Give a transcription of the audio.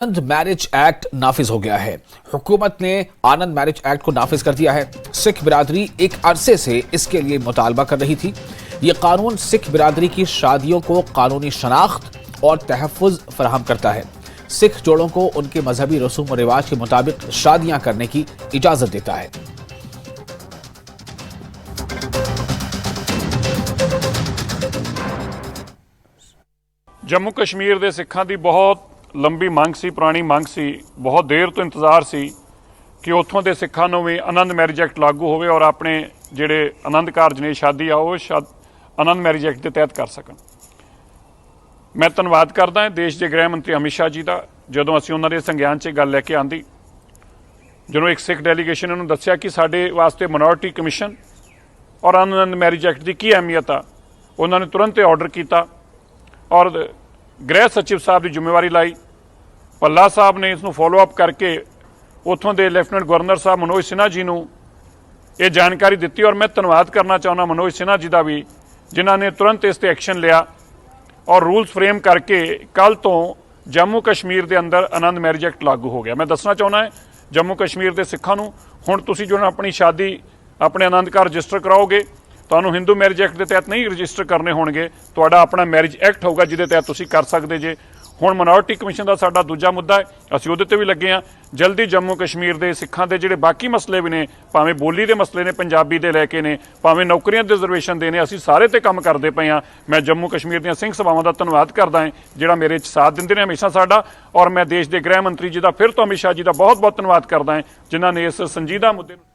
आनंद marriage act नाफिज हो गया है। हुकूमत ने आनंद मैरिज एक्ट को नाफिज कर दिया है। सिख बिरादरी एक अरसे से इसके लिए मुतालबा कर रही थी। यह कानून सिख बिरादरी की शादियों को कानूनी शनाख्त और तहफ़्फ़ुज़ फराहम करता है। सिख जोड़ों को उनके मजहबी रसूम और रिवाज के मुताबिक शादियां करने की इजाजत देता है। जम्मू कश्मीर के सिखां की बहुत लंबी मंग सी, पुरानी मंग सी, बहुत देर तो इंतजार सी कि उत्थों के सिखां नूं भी आनंद मैरिज एक्ट लागू होवे और अपने जिहड़े आनंद कारज ने शादी आ वो आनंद मैरिज एक्ट के तहत कर सकन। मैं धन्नवाद करदा देश के गृह मंत्री अमित शाह जी का, जदों असीं उन्हां दे संज्ञान 'च गल लैके आंदी, ਜਦੋਂ एक सिख डेलीगेशन ਨੂੰ ਦੱਸਿਆ कि ਸਾਡੇ वास्ते मिनोरिटी कमीशन और आनंद मैरिज एक्ट की की अहमियत आ, उन्होंने तुरंत ऑर्डर किया और गृह सचिव साहब की जिम्मेवारी लाई। भल्ला साहब ने इसनूं फॉलोअप करके उत्थों के लैफ्टिनेंट गवर्नर साहब मनोज सिन्हा जी नूं ये जानकारी दी और मैं धन्नवाद करना चाहुंदा मनोज सिन्हा जी का भी, जिन्होंने तुरंत इस ते एक्शन लिया और रूल्स फ्रेम करके कल तो जम्मू कश्मीर के अंदर आनंद मैरिज एक्ट लागू हो गया। मैं दसना चाहुंदा है जम्मू कश्मीर के सिखां नूं हुण तुसीं जो अपनी शादी अपने आनंद कार रजिस्टर कराओगे, तुहानूं हिंदू मैरिज एक्ट के तहत नहीं रजिस्टर करने होणगे, तुहाडा अपना मैरिज एक्ट होगा जिहदे तहत तुसीं कर सकदे जे। हुण मिनोरिटी कमीशन का साडा दूजा मुद्दा है, असीं उहदे ते भी लगे हाँ। जल्दी जम्मू कश्मीर के सिखां दे जिहड़े बाकी मसले भी ने, भावें बोली के मसले ने, पंजाबी दे लैके ने, भावें नौकरियां दे रिजर्वेशन दे ने, असीं सारे ते काम करदे पए हाँ। मैं जम्मू कश्मीर दीआं सिंह सभावां दा धन्नवाद करदा हां जिहड़ा मेरे च साथ दिंदे ने हमेशा साडा, और मैं देश के गृह मंत्री जी का फिर तो अमित शाह जी का बहुत बहुत धन्नवाद करदा हां जिन्हां ने इस संजीदा मुद्दे